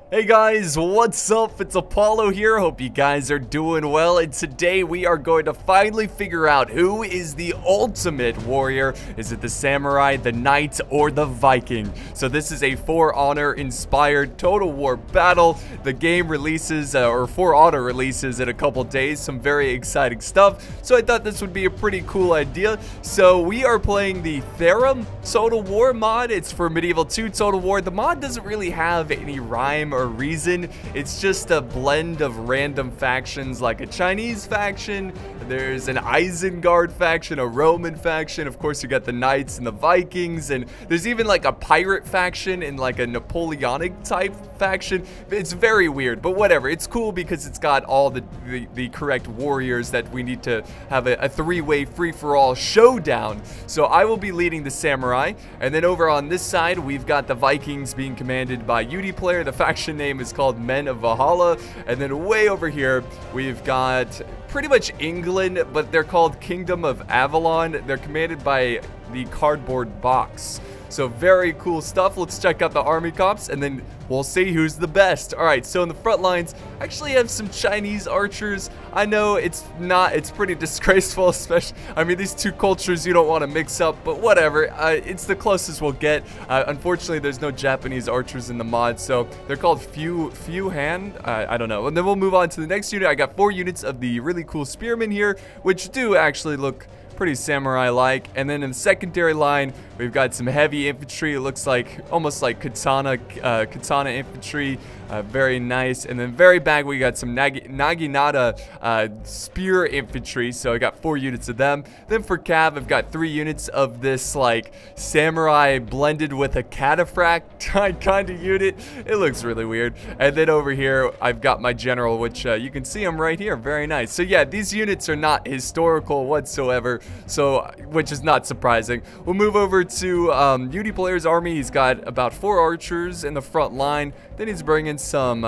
Hey guys, what's up? It's Apollo here. Hope you guys are doing well, and today we are going to finally figure out who is the ultimate warrior. Is it the samurai, the knight, or the Viking? So this is a For Honor inspired Total War battle. The game releases, or For Honor releases in a couple days. Some very exciting stuff. So I thought this would be a pretty cool idea. So we are playing the Thera Total War mod. It's for Medieval 2 Total War. The mod doesn't really have any rhyme or reason. It's just a blend of random factions, like a Chinese faction, there's an Isengard faction, a Roman faction, of course you got the Knights and the Vikings, and there's even like a pirate faction and like a Napoleonic type faction. It's very weird, but whatever. It's cool because it's got all the correct warriors that we need to have a three-way free-for-all showdown. So I will be leading the samurai, and then over on this side we've got the Vikings being commanded by UDPlayer. The faction name is called Men of Valhalla, and then way over here we've got pretty much England, but they're called Kingdom of Avalon. They're commanded by the Cardboard Box. So very cool stuff. Let's check out the army comps and then we'll see who's the best. Alright, so in the front lines, I actually have some Chinese archers. I know it's pretty disgraceful, especially, I mean, these two cultures you don't want to mix up, but whatever. It's the closest we'll get. Unfortunately, there's no Japanese archers in the mod, so they're called Few Hand. I don't know. And then we'll move on to the next unit. I got 4 units of the really cool spearmen here, which do actually look pretty samurai-like. And then in the secondary line, we've got some heavy infantry. It looks like almost like katana infantry. Very nice. And then very back, we got some naginata spear infantry. So I got 4 units of them. Then for cav, I've got 3 units of this like samurai blended with a cataphract kind of unit. It looks really weird. And then over here, I've got my general, which you can see him right here. Very nice. So yeah, these units are not historical whatsoever, so which is not surprising. We'll move over to UDPlayer's army. He's got about 4 archers in the front line. Then he's bringing some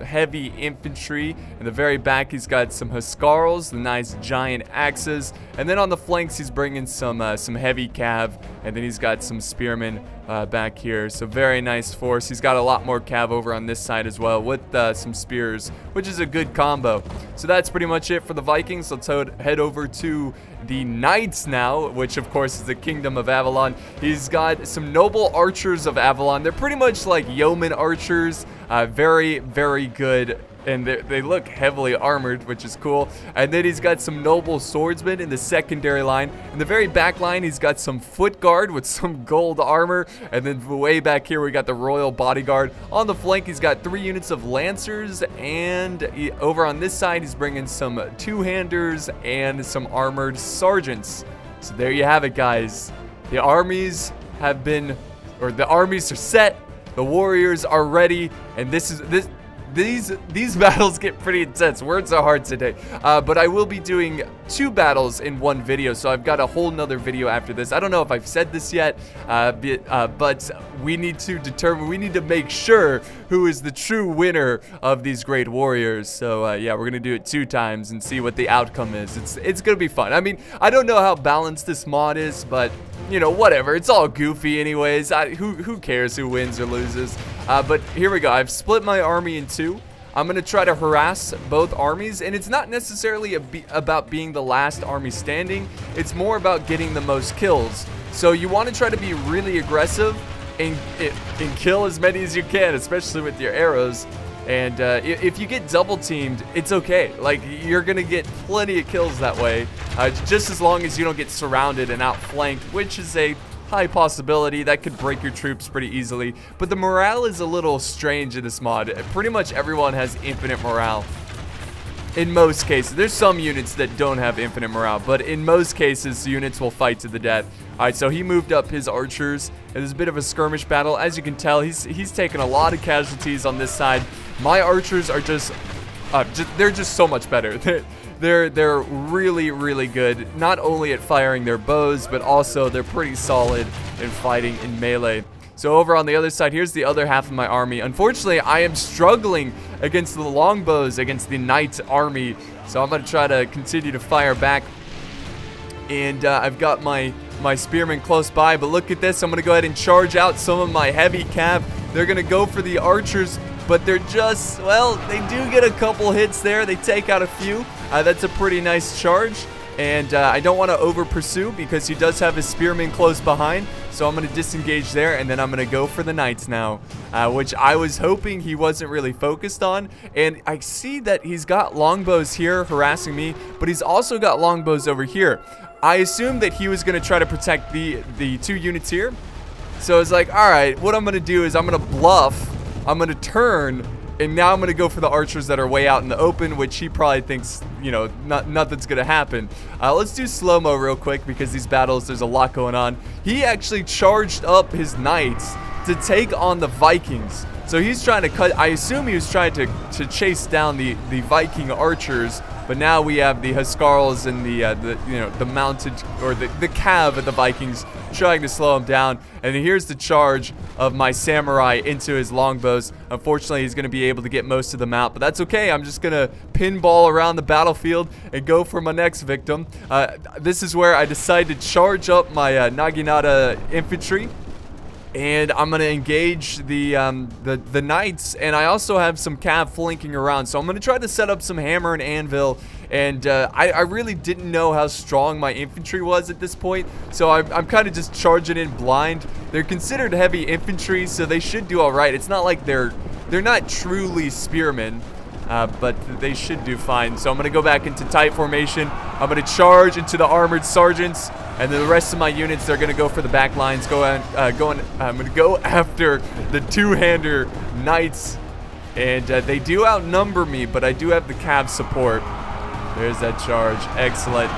heavy infantry. In the very back, he's got some Huskarls, the nice giant axes. And then on the flanks, he's bringing some heavy cav. And then he's got some spearmen back here. So very nice force. He's got a lot more cav over on this side as well with some spears, which is a good combo. So that's pretty much it for the Vikings. Let's head over to the Knights now, which of course is the Kingdom of Avalon. He's got some noble archers of Avalon. They're pretty much like yeoman archers. Very, very good. And they look heavily armored, which is cool. And then he's got some noble swordsmen in the secondary line. In the very back line, he's got some foot guard with some gold armor. And then way back here, we got the royal bodyguard. On the flank, he's got 3 units of lancers. And over on this side, he's bringing some two-handers and some armored sergeants. So there you have it, guys. The armies have been, or the armies are set. The warriors are ready. And these battles get pretty intense. Words are hard today. But I will be doing 2 battles in one video, so I've got a whole nother video after this. I don't know if I've said this yet, but we need to make sure who is the true winner of these great warriors. So yeah, we're gonna do it 2 times and see what the outcome is. It's gonna be fun. I mean, I don't know how balanced this mod is, but you know, whatever. It's all goofy anyways. Who cares who wins or loses? But here we go. I've split my army in 2. I'm going to try to harass both armies, and it's not necessarily about being the last army standing. It's more about getting the most kills. So you want to try to be really aggressive and kill as many as you can, especially with your arrows. And if you get double teamed, it's okay. Like, you're gonna get plenty of kills that way, just as long as you don't get surrounded and outflanked, which is a high possibility. That could break your troops pretty easily. But the morale is a little strange in this mod. Pretty much everyone has infinite morale. In most cases. There's some units that don't have infinite morale, but in most cases, units will fight to the death. Alright, so he moved up his archers. It is a bit of a skirmish battle. As you can tell, he's taken a lot of casualties on this side. My archers are they're just so much better. They're really, really good, not only at firing their bows, but also they're pretty solid in fighting in melee. So over on the other side, here's the other half of my army. Unfortunately, I am struggling against the longbows, against the knight army. So I'm going to try to continue to fire back. And I've got my spearmen close by, but look at this. I'm going to go ahead and charge out some of my heavy cav. They're going to go for the archers. but they're just, well, they do get a couple hits there. They take out a few. That's a pretty nice charge. And I don't want to over pursue because he does have his spearman close behind. So I'm going to disengage there, and then I'm going to go for the knights now, which I was hoping he wasn't really focused on. And I see that he's got longbows here harassing me, but he's also got longbows over here. I assumed that he was going to try to protect the 2 units here. So I was like, all right, what I'm going to do is I'm going to bluff. I'm going to turn. And now I'm going to go for the archers that are way out in the open, which he probably thinks, you know, nothing's going to happen. Let's do slow-mo real quick because these battles, there's a lot going on. He actually charged up his knights to take on the Vikings. So he's trying to cut, I assume he was trying to chase down the Viking archers. But now we have the Huskarls and the mounted, or the cav of the Vikings trying to slow him down. And here's the charge of my samurai into his longbows. Unfortunately, he's going to be able to get most of them out, but that's okay. I'm just going to pinball around the battlefield and go for my next victim. This is where I decide to charge up my Naginata infantry. And I'm going to engage the knights, and I also have some cav flanking around. So I'm going to try to set up some hammer and anvil, and I really didn't know how strong my infantry was at this point. So I'm kind of just charging in blind. They're considered heavy infantry, so they should do all right. It's not like they're not truly spearmen. But they should do fine. So I'm going to go back into tight formation. I'm going to charge into the armored sergeants. And then the rest of my units, they're going to go for the back lines. I'm going to go after the two-hander knights. And they do outnumber me, but I do have the cav support. There's that charge. Excellent.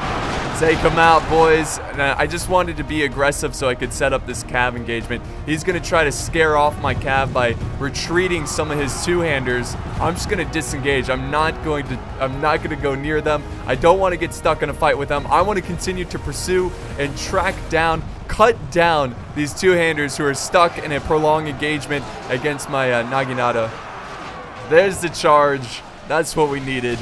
Take them out, boys. And I just wanted to be aggressive so I could set up this cav engagement. He's going to try to scare off my cav by retreating some of his two-handers. I'm just going to disengage. I'm not going to go near them. I don't want to get stuck in a fight with them. I want to continue to pursue and track down, cut down these two-handers who are stuck in a prolonged engagement against my Naginata. There's the charge. That's what we needed.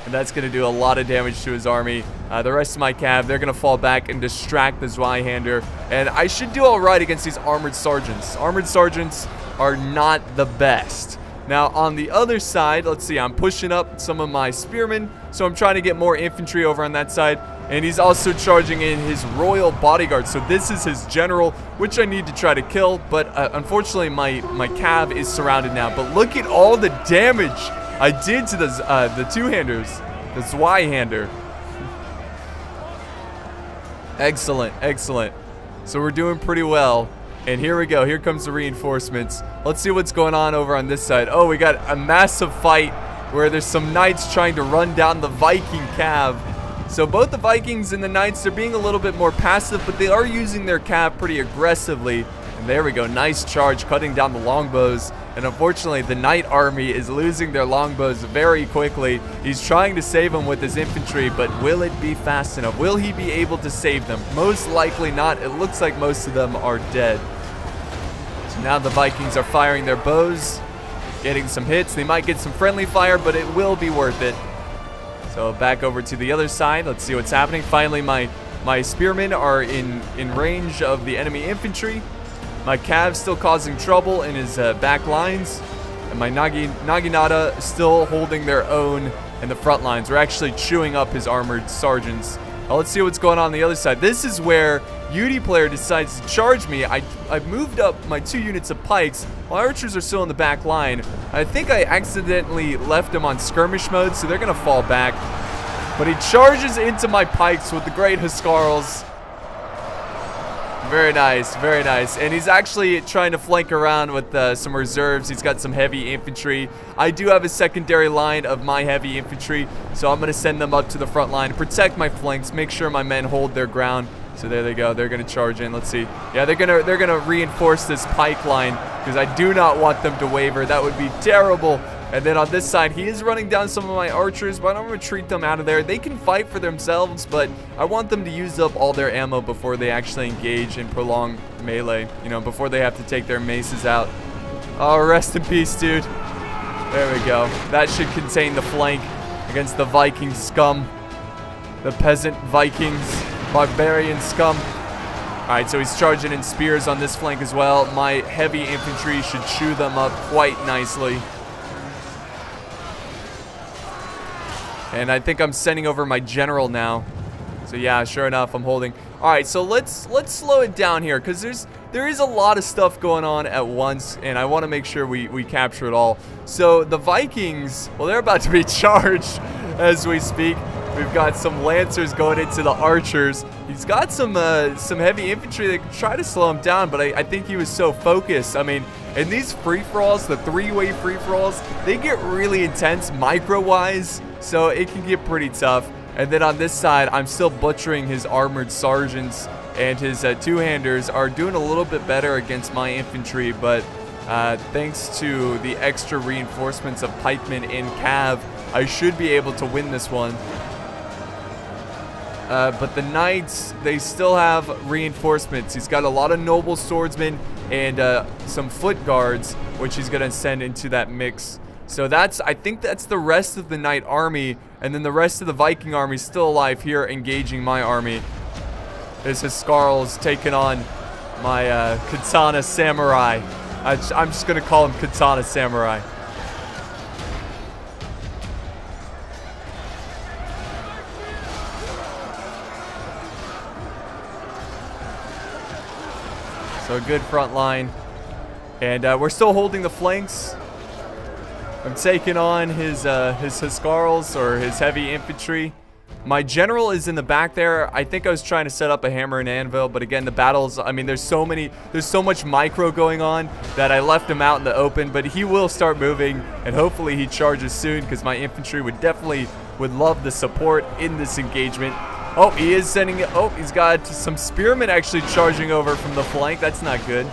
And that's going to do a lot of damage to his army. The rest of my cav, they're going to fall back and distract the Zweihander. And I should do all right against these armored sergeants. Armored sergeants are not the best. Now, on the other side, let's see, I'm pushing up some of my spearmen. So I'm trying to get more infantry over on that side. And he's also charging in his royal bodyguard. So this is his general, which I need to try to kill. But unfortunately, my cav is surrounded now. But look at all the damage I did to the two-handers, the Zweihander. Excellent, excellent. So we're doing pretty well. And here we go. Here comes the reinforcements. Let's see what's going on over on this side. Oh, we got a massive fight where there's some knights trying to run down the Viking cav. So both the Vikings and the knights, they're being a little bit more passive, but they are using their cav pretty aggressively. And there we go. Nice charge, cutting down the longbows. And unfortunately, the knight army is losing their longbows very quickly. He's trying to save them with his infantry, but will it be fast enough? Will he be able to save them? Most likely not. It looks like most of them are dead. So now the Vikings are firing their bows, getting some hits. They might get some friendly fire, but it will be worth it. So back over to the other side. Let's see what's happening. Finally, my spearmen are in range of the enemy infantry. My cav's still causing trouble in his back lines. And my Naginata still holding their own in the front lines. We're actually chewing up his armored sergeants. Now let's see what's going on the other side. This is where UD player decides to charge me. I've moved up my 2 units of pikes. My archers are still in the back line. I think I accidentally left them on skirmish mode, so they're going to fall back. But he charges into my pikes with the great Huskarls. Very nice, very nice. And he's actually trying to flank around with some reserves. He's got some heavy infantry. I do have a secondary line of my heavy infantry, so I'm going to send them up to the front line to protect my flanks, make sure my men hold their ground. So there they go. They're going to charge in. Let's see. Yeah, they're gonna reinforce this pike line because I do not want them to waver. That would be terrible. And then on this side, he is running down some of my archers, but I'm going to retreat them out of there. They can fight for themselves, but I want them to use up all their ammo before they actually engage in prolonged melee, you know, before they have to take their maces out. Oh, rest in peace, dude. There we go. That should contain the flank against the Viking scum. The peasant Vikings, barbarian scum. All right, so he's charging in spears on this flank as well. My heavy infantry should chew them up quite nicely. And I think I'm sending over my general now. So yeah, sure enough, I'm holding. All right, so let's slow it down here, because there is a lot of stuff going on at once, and I want to make sure we capture it all. So the Vikings, well, they're about to be charged as we speak. We've got some Lancers going into the Archers. He's got some heavy infantry that can try to slow him down, but I think he was so focused. I mean, in these free-for-alls, the three-way free-for-alls, they get really intense micro-wise, so it can get pretty tough. And then on this side, I'm still butchering his armored sergeants, and his two-handers are doing a little bit better against my infantry, but thanks to the extra reinforcements of pikemen and cav, I should be able to win this one. But the knights, they still have reinforcements. He's got a lot of noble swordsmen and some foot guards, which he's going to send into that mix. So I think that's the rest of the knight army, and then the rest of the Viking army is still alive here, engaging my army. There's his Skarls taking on my Katana Samurai. I'm just going to call him Katana Samurai. So a good front line. And we're still holding the flanks. I'm taking on his Huskarls, or his heavy infantry. My general is in the back there. I think I was trying to set up a hammer and anvil, but again, the battles, I mean, there's so much micro going on that I left him out in the open, but he will start moving, and hopefully he charges soon, because my infantry would love the support in this engagement. Oh, he is sending it. Oh, he's got some spearmen actually charging over from the flank. That's not good.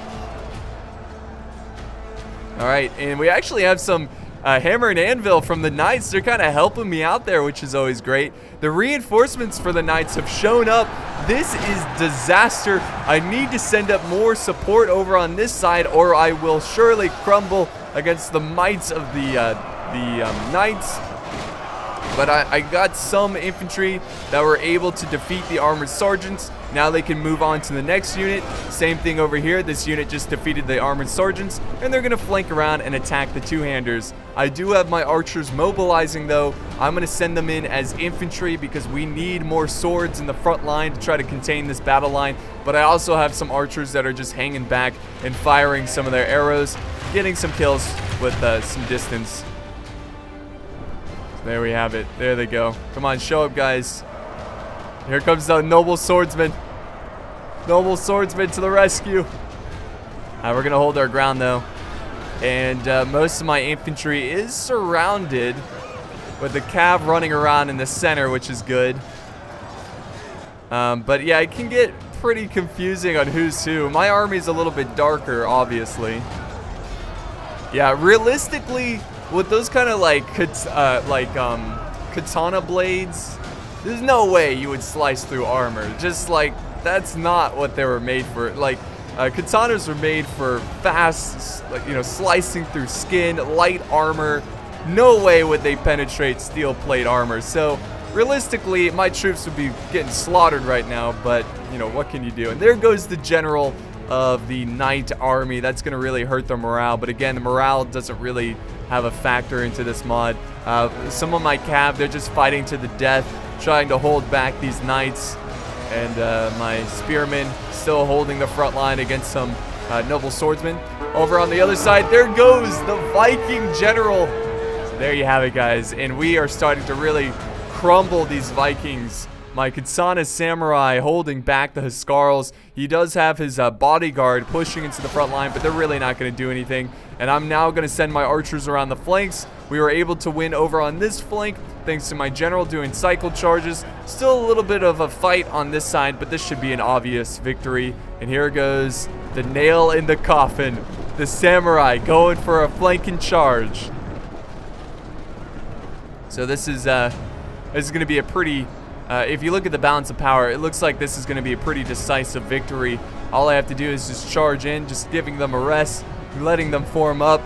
All right, and we actually have some hammer and anvil from the knights. They're kind of helping me out there, which is always great. The reinforcements for the knights have shown up. This is disaster. I need to send up more support over on this side, or I will surely crumble against the mights of the knights. But I got some infantry that were able to defeat the armored sergeants. Now they can move on to the next unit. Same thing over here. This unit just defeated the armored sergeants, and they're going to flank around and attack the two-handers. I do have my archers mobilizing, though. I'm going to send them in as infantry because we need more swords in the front line to try to contain this battle line. But I also have some archers that are just hanging back and firing some of their arrows, getting some kills with some distance. There we have it. There they go. Come on, show up, guys. Here comes the noble swordsman. Noble swordsman to the rescue. We're going to hold our ground, though. And most of my infantry is surrounded with the cav running around in the center, which is good. But yeah, it can get pretty confusing on who's who. My army's a little bit darker, obviously. Yeah, realistically, with those kind of katana blades, there's no way you would slice through armor. Just like, that's not what they were made for. Like, katanas were made for fast, slicing through skin, light armor. No way would they penetrate steel plate armor. So realistically, my troops would be getting slaughtered right now, but what can you do? And there goes the general of the knight army. That's going to really hurt their morale. But again, the morale doesn't really have a factor into this mod. Some of my cav, they're just fighting to the death, trying to hold back these knights. And my spearmen still holding the front line against some noble swordsmen. Over on the other side, there goes the Viking general. So there you have it, guys. And we are starting to really crumble these Vikings. My Katana Samurai holding back the Huskarls. He does have his bodyguard pushing into the front line, but they're really not going to do anything. And I'm now going to send my archers around the flanks. We were able to win over on this flank thanks to my general doing cycle charges. Still a little bit of a fight on this side, but this should be an obvious victory. And here goes the nail in the coffin. The samurai going for a flanking charge. So this is going to be a pretty... if you look at the balance of power, it looks like this is going to be a pretty decisive victory. All I have to do is just charge in, just giving them a rest, letting them form up,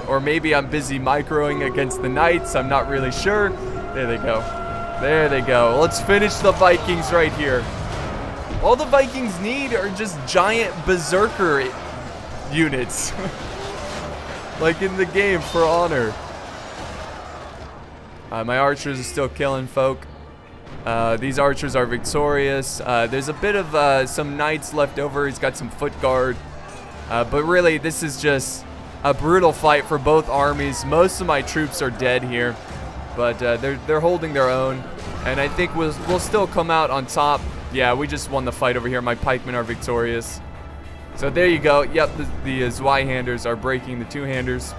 or maybe I'm busy microing against the knights. I'm not really sure. There they go. There they go. Let's finish the Vikings right here. All the Vikings need are just giant berserker units. Like in the game For Honor. My archers are still killing folk. These archers are victorious. There's a bit of some knights left over. He's got some foot guard. But really, this is just a brutal fight for both armies. Most of my troops are dead here, but they're holding their own, and I think we'll still come out on top. Yeah, we just won the fight over here. My pikemen are victorious. So there you go. Yep, the Zweihanders are breaking the two-handers,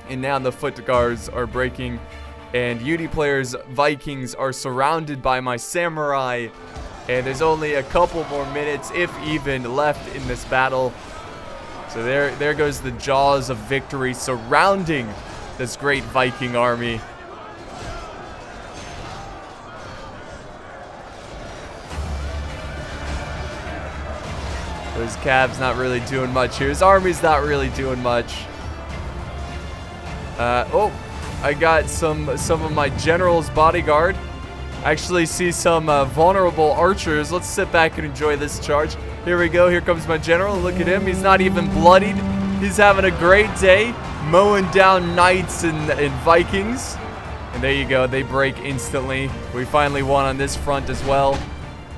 and now the foot guards are breaking, and UD players Vikings are surrounded by my samurai, and there's only a couple more minutes, if even, left in this battle. So there goes the jaws of victory surrounding this great Viking army. So his cav's not really doing much here. His army's not really doing much. Oh, I got some of my general's bodyguard. I actually see some vulnerable archers. Let's sit back and enjoy this charge. Here we go. Here comes my general. Look at him. He's not even bloodied. He's having a great day, mowing down knights and Vikings. And there you go. They break instantly. We finally won on this front as well.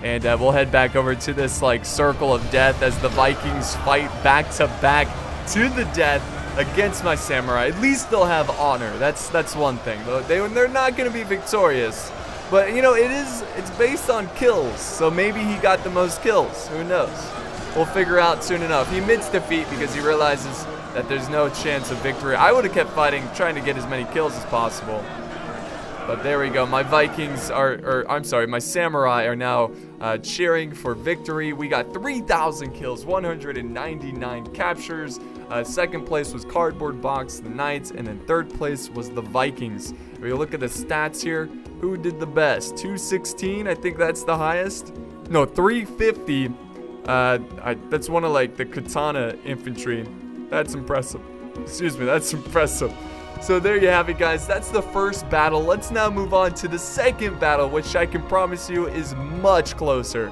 And we'll head back over to this like circle of death as the Vikings fight back to back to the death against my samurai. At least they'll have honor. That's one thing. They're not going to be victorious. But, you know, it's based on kills, so maybe he got the most kills. Who knows? We'll figure out soon enough. He admits defeat because he realizes that there's no chance of victory. I would have kept fighting, trying to get as many kills as possible. But there we go. My Vikings my samurai are now cheering for victory. We got 3,000 kills, 199 captures. Second place was Cardboard Box, the Knights, and then third place was the Vikings. If we look at the stats here, who did the best? 216, I think that's the highest. No, 350. That's one of like the katana infantry. That's impressive. Excuse me, that's impressive. So there you have it, guys. That's the first battle. Let's now move on to the second battle, which I can promise you is much closer.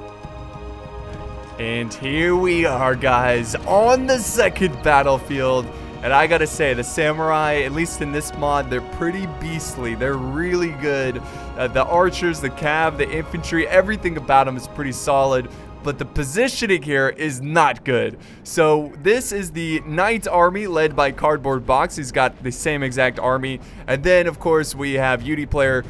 And here we are, guys, on the second battlefield. And I gotta say, the samurai, at least in this mod, they're pretty beastly. They're really good. The archers, the cav, the infantry, everything about them is pretty solid. But the positioning here is not good. So this is the Knight army led by Cardboard Box. He's got the same exact army. And then, of course, we have UD player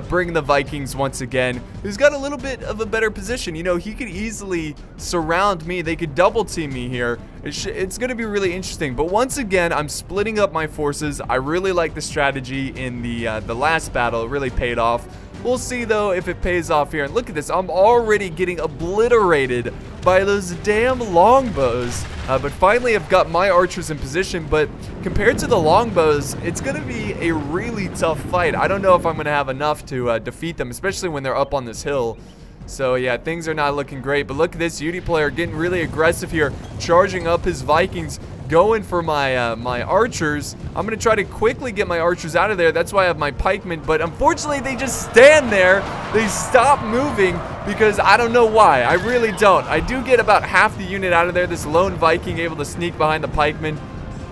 bringing the Vikings once again, who's got a little bit of a better position. You know, he could easily surround me. They could double team me here. It's going to be really interesting. But once again, I'm splitting up my forces. I really like the strategy in the last battle. It really paid off. We'll see, though, if it pays off here. And look at this. I'm already getting obliterated by those damn longbows. But finally, I've got my archers in position. But compared to the longbows, it's going to be a really tough fight. I don't know if I'm going to have enough to defeat them, especially when they're up on this hill. So, yeah, things are not looking great. But look at this UD player getting really aggressive here, charging up his Vikings, going for my my archers. I'm going to try to quickly get my archers out of there. That's why I have my pikemen. But unfortunately, they just stand there. They stop moving because I don't know why. I really don't. I do get about half the unit out of there. This lone Viking able to sneak behind the pikemen.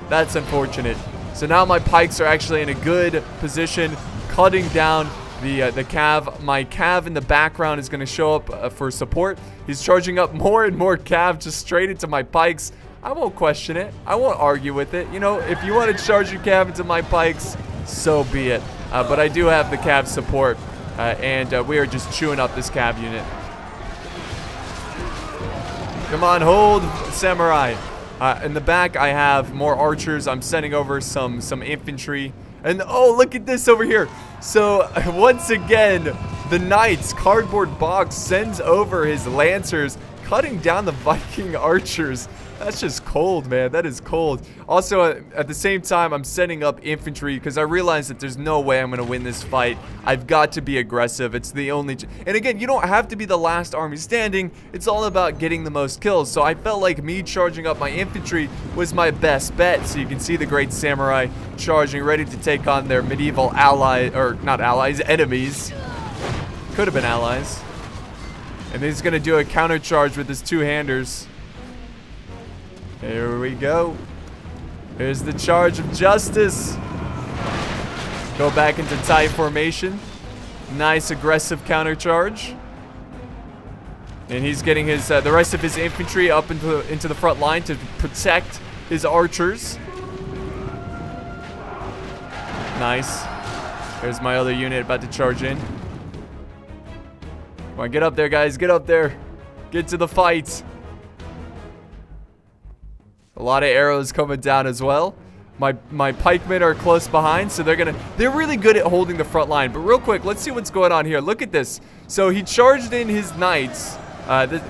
That's unfortunate. So now my pikes are actually in a good position, cutting down the cav. My cav in the background is going to show up for support. He's charging up more and more cav just straight into my pikes. I won't question it. I won't argue with it. You know, if you want to charge your cav into my pikes, so be it. But I do have the cav support, and we are just chewing up this cav unit. Come on, hold, samurai. In the back, I have more archers. I'm sending over some infantry. And oh, look at this over here. So once again, the Knights, Cardboard Box sends over his Lancers, cutting down the Viking archers. That's just cold, man. That is cold. Also, at the same time, I'm setting up infantry because I realize that there's no way I'm going to win this fight. I've got to be aggressive. It's the only... And again, you don't have to be the last army standing. It's all about getting the most kills. So I felt like me charging up my infantry was my best bet. So you can see the great samurai charging, ready to take on their medieval allies, or not allies, enemies. Could have been allies. And he's going to do a counter charge with his two-handers. Here we go. Here's the charge of justice. Go back into tight formation. Nice aggressive counter charge. And he's getting his the rest of his infantry up into the front line to protect his archers. Nice. There's my other unit about to charge in. Come on, get up there, guys. Get up there. Get to the fight. A lot of arrows coming down as well. My pikemen are close behind, so they're really good at holding the front line. But real quick, let's see what's going on here. Look at this. So he charged in his knights,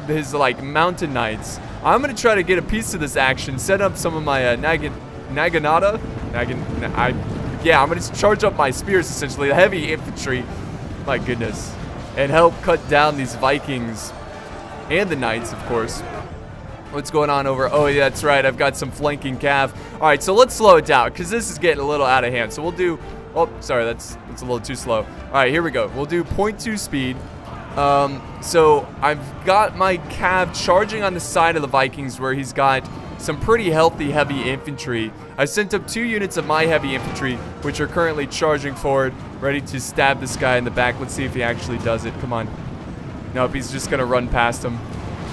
his like mountain knights. I'm gonna try to get a piece of this action, set up some of my naginata. Yeah, I'm gonna charge up my spears essentially, the heavy infantry. My goodness, and help cut down these Vikings and the knights, of course. What's going on over? Oh, yeah, that's right. I've got some flanking cav. All right, so let's slow it down because this is getting a little out of hand. So we'll do. Oh, sorry, that's a little too slow. All right, here we go. We'll do 0.2 speed. So I've got my cav charging on the side of the Vikings where he's got some pretty healthy heavy infantry. I sent up 2 units of my heavy infantry, which are currently charging forward, ready to stab this guy in the back. Let's see if he actually does it. Come on. Nope, he's just gonna run past him.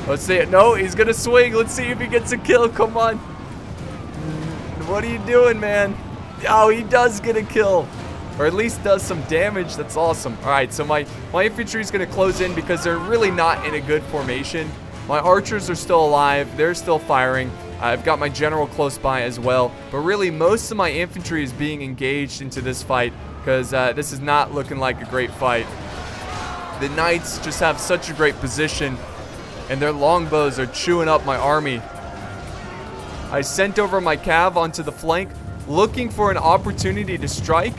Let's see it. No, he's gonna swing. Let's see if he gets a kill. Come on. What are you doing, man? Oh, he does get a kill. Or at least does some damage. That's awesome. Alright, so my infantry is gonna close in because they're really not in a good formation. My archers are still alive. They're still firing. I've got my general close by as well. But really, most of my infantry is being engaged into this fight because this is not looking like a great fight. The knights just have such a great position, and their longbows are chewing up my army. I sent over my cav onto the flank, looking for an opportunity to strike.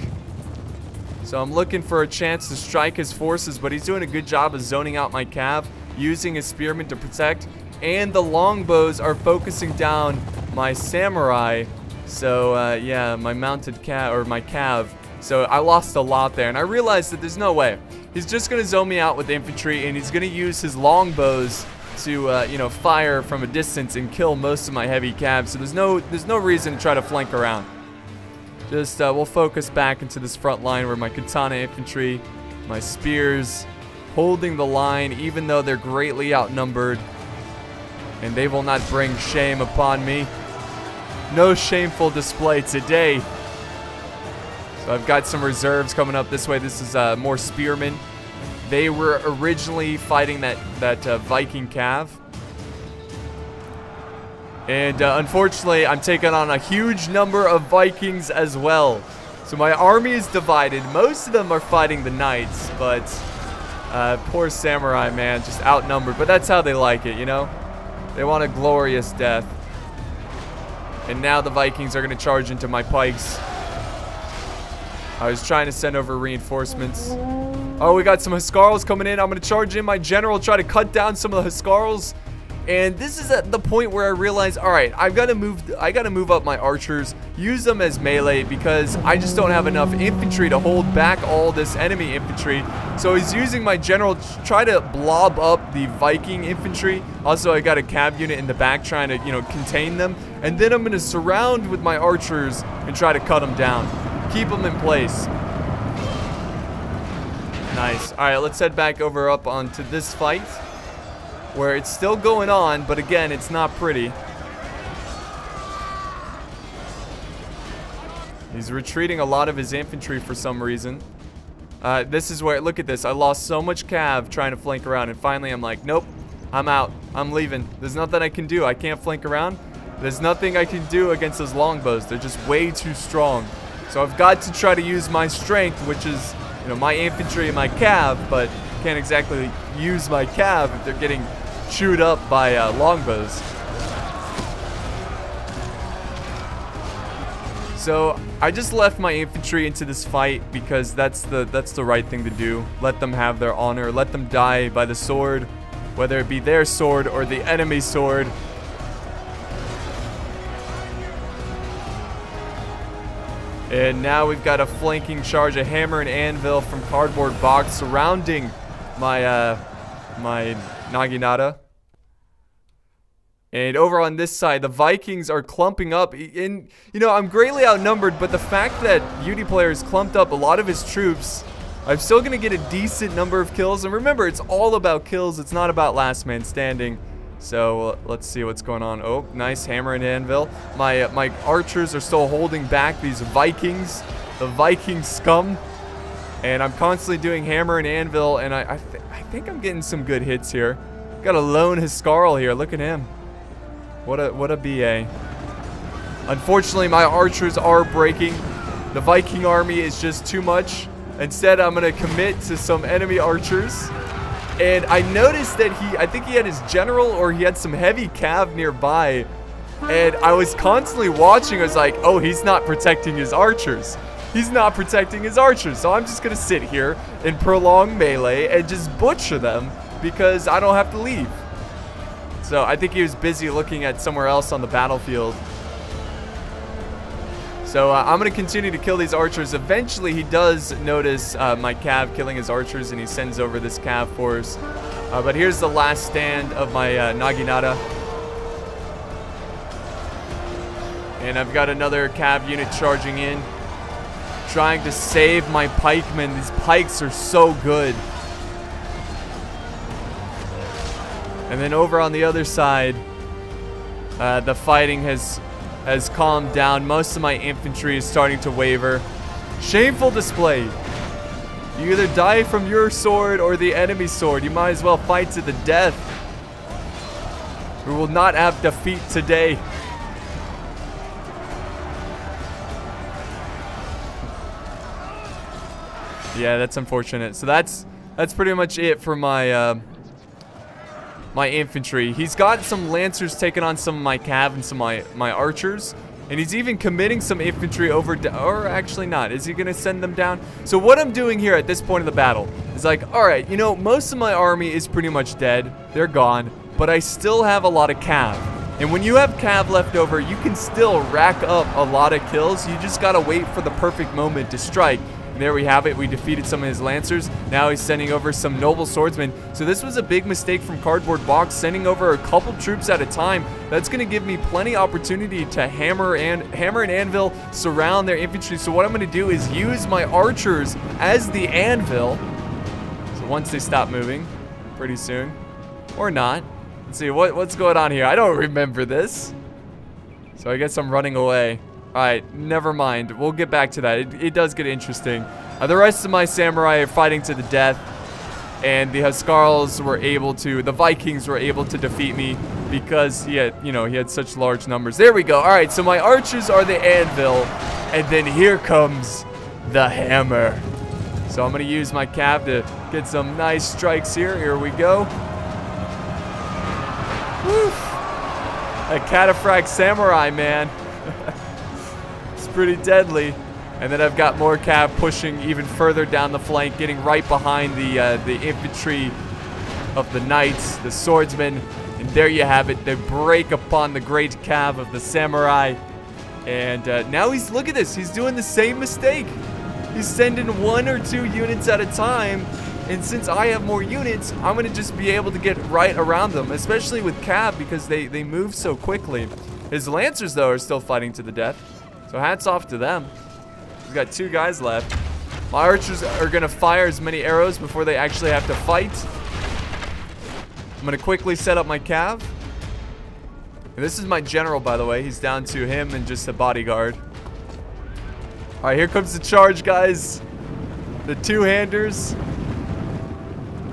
So I'm looking for a chance to strike his forces, but he's doing a good job of zoning out my cav, using his spearmen to protect. And the longbows are focusing down my samurai. So yeah, my mounted cav, or my cav. So I lost a lot there, and I realized that there's no way. He's just gonna zone me out with infantry, and he's gonna use his longbows to you know, fire from a distance and kill most of my heavy cabs. So there's no reason to try to flank around. Just we'll focus back into this front line where my katana infantry, my spears, holding the line even though they're greatly outnumbered, and they will not bring shame upon me. No shameful display today. So I've got some reserves coming up this way. This is more spearmen. They were originally fighting that Viking cav. And unfortunately, I'm taking on a huge number of Vikings as well. So my army is divided. Most of them are fighting the knights, but poor samurai, man, just outnumbered. But that's how they like it, you know? They want a glorious death. And now the Vikings are going to charge into my pikes. I was trying to send over reinforcements. Oh, we got some Huskarls coming in. I'm going to charge in my general, try to cut down some of the Huskarls. And this is at the point where I realize, all right, I got to move up my archers, use them as melee because I just don't have enough infantry to hold back all this enemy infantry. So he's using my general to try to blob up the Viking infantry. Also, I got a cav unit in the back trying to, you know, contain them. And then I'm going to surround with my archers and try to cut them down. Keep them in place. Nice. All right, let's head back over up onto this fight, where it's still going on, but again, it's not pretty. He's retreating a lot of his infantry for some reason. This is where, look at this. I lost so much cav trying to flank around, and finally I'm like, nope, I'm out. I'm leaving. There's nothing I can do. I can't flank around. There's nothing I can do against those longbows. They're just way too strong. So I've got to try to use my strength, which is, you know, my infantry and my cav, but can't exactly use my cav if they're getting chewed up by longbows. So I just left my infantry into this fight because that's the right thing to do. Let them have their honor. Let them die by the sword, whether it be their sword or the enemy sword. And now we've got a flanking charge, a hammer and anvil from cardboard box surrounding my my naginata. And over on this side, the Vikings are clumping up. And, you know, I'm greatly outnumbered, but the fact that Beauty Player's clumped up a lot of his troops, I'm still going to get a decent number of kills. And remember, it's all about kills. It's not about last man standing. So let's see what's going on. Oh, nice hammer and anvil. My archers are still holding back these Vikings, the Viking scum. And I'm constantly doing hammer and anvil, and I think I'm getting some good hits here. Got a lone Huskarl here. Look at him. What a BA. Unfortunately, my archers are breaking. The Viking army is just too much. Instead, I'm going to commit to some enemy archers. And I noticed that I think he had his general or he had some heavy cav nearby. And I was constantly watching. I was like, oh, he's not protecting his archers. He's not protecting his archers. So I'm just going to sit here and prolong melee and just butcher them because I don't have to leave. So I think he was busy looking at somewhere else on the battlefield. So I'm going to continue to kill these archers. Eventually, he does notice my cav killing his archers, and he sends over this cav force. But here's the last stand of my Naginata. And I've got another cav unit charging in, trying to save my pikemen. These pikes are so good. And then over on the other side, the fighting has calmed down. Most of my infantry is starting to waver. Shameful display. You either die from your sword or the enemy's sword. You might as well fight to the death. We will not have defeat today. Yeah, that's unfortunate. So that's pretty much it for my my infantry. He's got some lancers taking on some of my cav and some of my archers, and he's even committing some infantry over, or actually not. Is he gonna send them down? So what I'm doing here at this point of the battle is like, all right, you know, most of my army is pretty much dead. They're gone, but I still have a lot of cav. And when you have cav left over, you can still rack up a lot of kills. You just gotta wait for the perfect moment to strike. There we have it. We defeated some of his lancers. Now he's sending over some noble swordsmen. So this was a big mistake from Cardboard Box, sending over a couple troops at a time. That's going to give me plenty opportunity to hammer and anvil, surround their infantry. So what I'm going to do is use my archers as the anvil. So once they stop moving, pretty soon, or not. Let's see what's going on here. I don't remember this. So I guess I'm running away. Alright, never mind. We'll get back to that. It does get interesting. The rest of my samurai are fighting to the death. And the Huskarls were able to, the Vikings were able to defeat me because he had such large numbers. There we go. Alright, so my archers are the anvil. And then here comes the hammer. So I'm going to use my cav to get some nice strikes here. Here we go. Woo! A cataphract samurai, man. Pretty deadly. And then I've got more cav pushing even further down the flank, getting right behind the infantry of the knights, the swordsmen. And there you have it. They break upon the great cav of the samurai. And now look at this, he's doing the same mistake. He's sending 1 or 2 units at a time. And since I have more units, I'm going to just be able to get right around them, especially with cav because they move so quickly. His lancers, though, are still fighting to the death. So hats off to them. We've got 2 guys left. My archers are going to fire as many arrows before they actually have to fight. I'm going to quickly set up my cav. And this is my general, by the way. He's down to him and just a bodyguard. All right, here comes the charge, guys. The two-handers.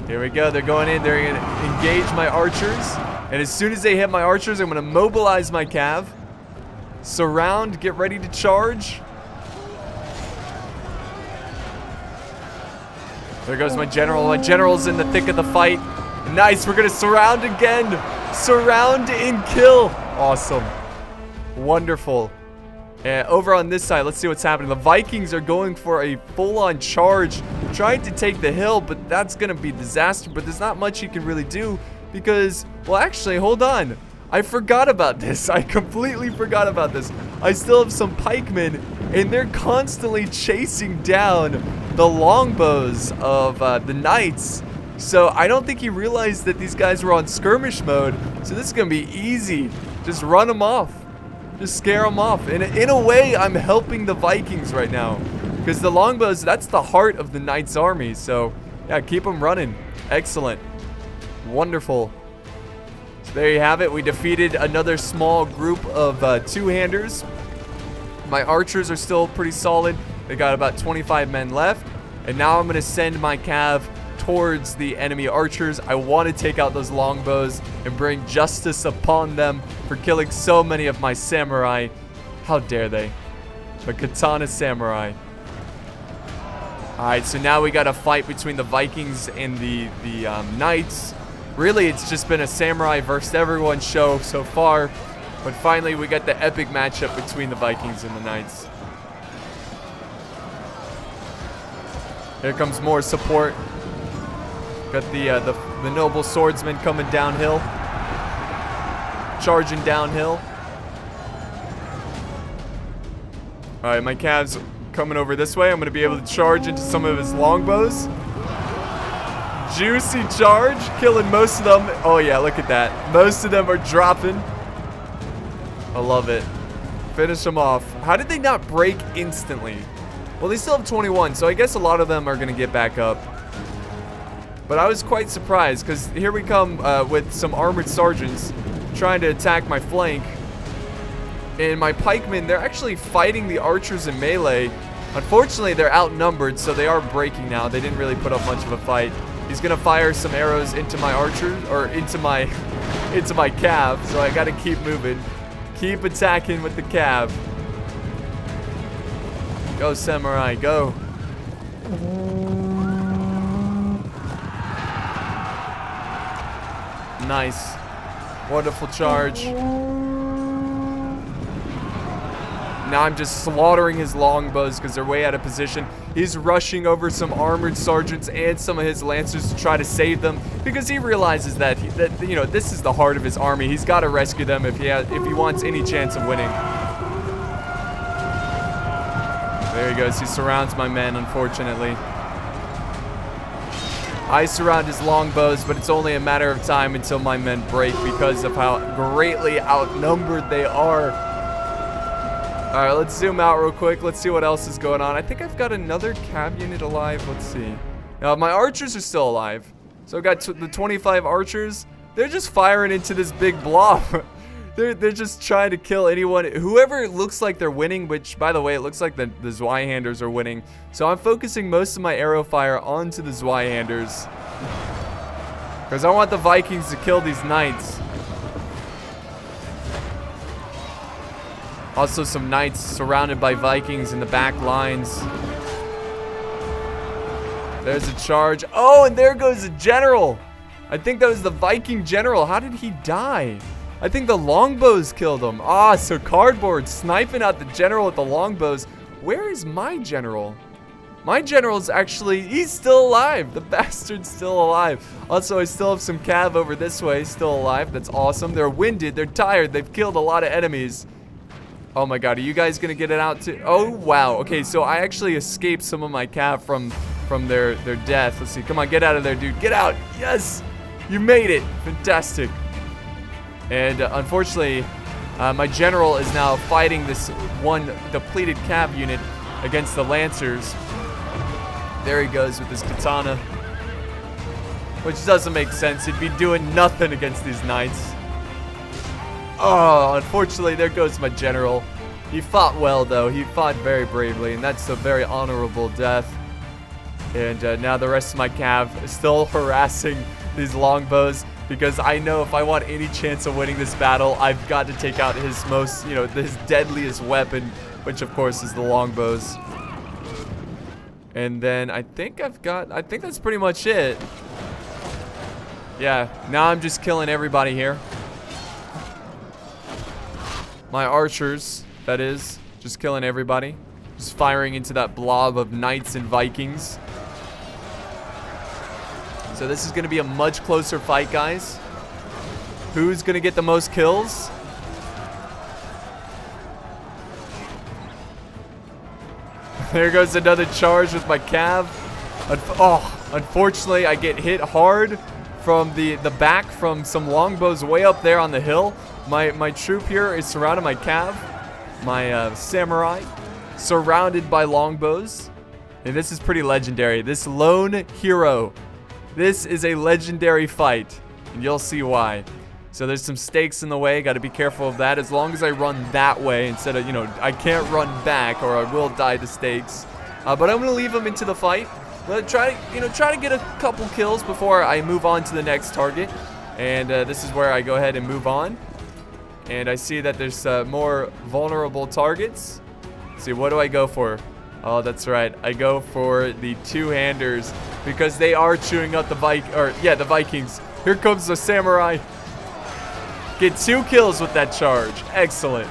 Here we go. They're going in. They're going to engage my archers. And as soon as they hit my archers, I'm going to mobilize my cav. Surround, get ready to charge. There goes my general. My general's in the thick of the fight. Nice, we're gonna surround again. Surround and kill. Awesome. Wonderful. Over on this side, let's see what's happening. The Vikings are going for a full-on charge, trying to take the hill, but that's gonna be disaster. But there's not much you can really do because, well, actually, hold on. I forgot about this. I completely forgot about this. I still have some pikemen, and they're constantly chasing down the longbows of the knights. So I don't think he realized that these guys were on skirmish mode. So this is going to be easy. Just run them off. Just scare them off. And in a way, I'm helping the Vikings right now. Because the longbows, that's the heart of the Knights' army. So, yeah, keep them running. Excellent. Wonderful. So there you have it. We defeated another small group of two-handers. My archers are still pretty solid. They got about 25 men left. And now I'm going to send my cav towards the enemy archers. I want to take out those longbows and bring justice upon them for killing so many of my samurai. How dare they? The katana samurai. Alright, so now we got a fight between the Vikings and the Knights. Really, it's just been a samurai versus everyone show so far. But finally, we got the epic matchup between the Vikings and the Knights. Here comes more support. Got the noble swordsman coming downhill. Charging downhill. Alright, my cav's coming over this way. I'm going to be able to charge into some of his longbows. Juicy charge. Killing most of them. Oh yeah, look at that. Most of them are dropping. I love it. Finish them off. How did they not break instantly? Well, they still have 21, so I guess a lot of them are going to get back up. But I was quite surprised, because here we come with some armored sergeants trying to attack my flank. And my pikemen, they're actually fighting the archers in melee. Unfortunately, they're outnumbered, so they are breaking now. They didn't really put up much of a fight. He's going to fire some arrows into my archers, or into my cav, so I got to keep moving. Keep attacking with the cav. Go, samurai, go. Nice. Wonderful charge. Now I'm just slaughtering his longbows because they're way out of position. He's rushing over some armored sergeants and some of his lancers to try to save them because he realizes that, you know, this is the heart of his army. He's got to rescue them if he wants any chance of winning. There he goes. He surrounds my men, unfortunately. I surround his longbows, but it's only a matter of time until my men break because of how greatly outnumbered they are. Alright, let's zoom out real quick. Let's see what else is going on. I think I've got another cav unit alive. Let's see. Now, my archers are still alive. So I've got the 25 archers. They're just firing into this big blob. They're just trying to kill anyone. Whoever looks like they're winning, which, by the way, it looks like the Zweihanders are winning. So I'm focusing most of my arrow fire onto the Zweihanders. Because I want the Vikings to kill these Knights. Also, some Knights surrounded by Vikings in the back lines. There's a charge. Oh, and there goes a general. I think that was the Viking general. How did he die? I think the longbows killed him. Ah, so Cardboard sniping out the general with the longbows. Where is my general? My general's actually, he's still alive. The bastard's still alive. Also, I still have some cav over this way, still alive. That's awesome. They're winded. They're tired. They've killed a lot of enemies. Oh my god, are you guys gonna get it out too? Oh wow, okay, so I actually escaped some of my cav from their death. Let's see, come on, get out of there, dude, get out. Yes, you made it. Fantastic. And unfortunately, my general is now fighting this one depleted cav unit against the lancers. There he goes with his katana, which doesn't make sense. He'd be doing nothing against these knights. Oh, unfortunately, there goes my general. He fought well, though. He fought very bravely, and that's a very honorable death. And now the rest of my cav is still harassing these longbows because I know if I want any chance of winning this battle, I've got to take out his most, his deadliest weapon, which of course is the longbows. And then I think that's pretty much it. Yeah, now I'm just killing everybody here. My archers, that is, just killing everybody. Just firing into that blob of knights and Vikings. So this is going to be a much closer fight, guys. Who's going to get the most kills? There goes another charge with my cav. Unfortunately, I get hit hard from the back from some longbows way up there on the hill. My troop here is surrounded, my cav, my samurai, surrounded by longbows. And this is pretty legendary. This lone hero. This is a legendary fight. And you'll see why. So there's some stakes in the way. Got to be careful of that. As long as I run that way instead of, you know, I can't run back or I will die to stakes. But I'm going to leave him into the fight. Try to get a couple kills before I move on to the next target. And this is where I go ahead and move on. And I see that there's more vulnerable targets. Let's see, what do I go for? Oh, that's right. I go for the two-handers because they are chewing up the Vikings. Here comes the samurai. Get 2 kills with that charge. Excellent.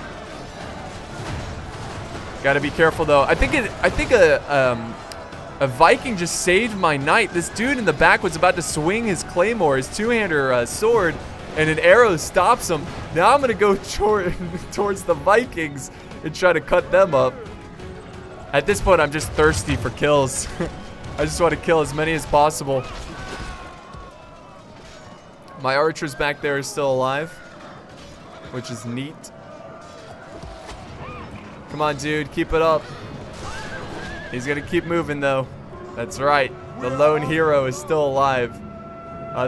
Gotta be careful though. I think a Viking just saved my knight. This dude in the back was about to swing his claymore, his two-hander sword, and an arrow stops him. Now I'm gonna go towards the Vikings and try to cut them up. At this point, I'm just thirsty for kills. I just want to kill as many as possible. My archers back there are still alive, which is neat. Come on, dude, keep it up. He's gonna keep moving though. That's right. The lone hero is still alive.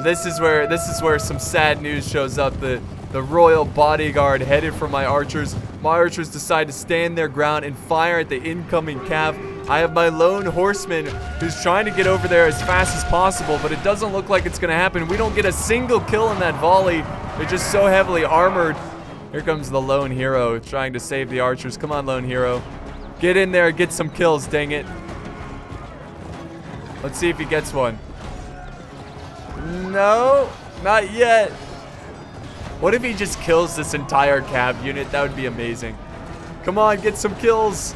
This is where some sad news shows up. The royal bodyguard headed for my archers. My archers decide to stand their ground and fire at the incoming cav. I have my lone horseman who's trying to get over there as fast as possible, but it doesn't look like it's gonna happen. We don't get a single kill in that volley. They're just so heavily armored. Here comes the lone hero trying to save the archers. Come on, lone hero. Get in there, get some kills, dang it. Let's see if he gets one. No, not yet. What if he just kills this entire cav unit? That would be amazing. Come on, get some kills.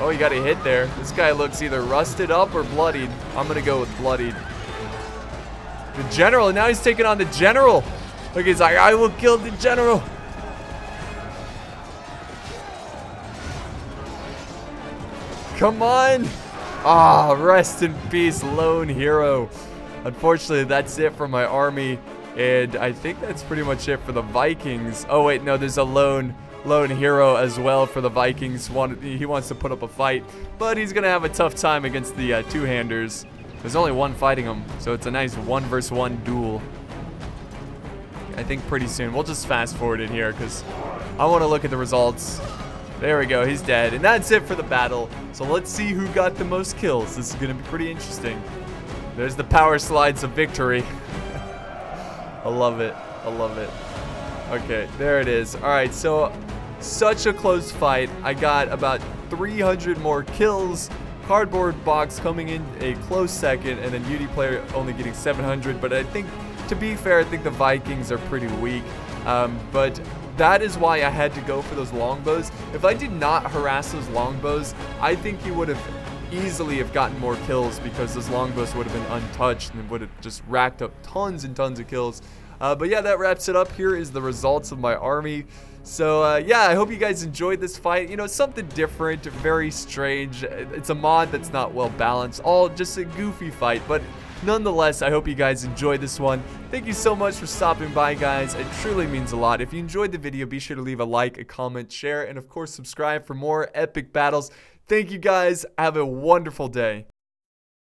Oh, he got a hit there. This guy looks either rusted up or bloodied. I'm gonna go with bloodied. The general, now he's taking on the general. Look, he's like, I will kill the general. Come on. Ah, rest in peace, lone hero. Unfortunately, that's it for my army. And I think that's pretty much it for the Vikings. Oh, wait, no, there's a lone hero as well for the Vikings. He wants to put up a fight, but he's going to have a tough time against the two-handers. There's only one fighting him, so it's a nice 1-versus-1 duel. I think pretty soon. We'll just fast forward it here because I want to look at the results. There we go. He's dead. And that's it for the battle. So let's see who got the most kills. This is going to be pretty interesting. There's the power slides of victory. I love it. I love it. Okay, there it is. All right, so such a close fight. I got about 300 more kills. Cardboard box coming in a close second, and then UD player only getting 700. But I think, to be fair, I think the Vikings are pretty weak. But that is why I had to go for those longbows. If I did not harass those longbows, I think he would have easily have gotten more kills because those longbows would have been untouched and would have just racked up tons and tons of kills. But yeah, that wraps it up. Here is the results of my army. So yeah, I hope you guys enjoyed this fight. You know, something different, very strange. It's a mod that's not well balanced, all just a goofy fight, but nonetheless, I hope you guys enjoyed this one. Thank you so much for stopping by, guys. It truly means a lot. If you enjoyed the video, be sure to leave a like, a comment, share, and of course subscribe for more epic battles. Thank you guys. Have a wonderful day.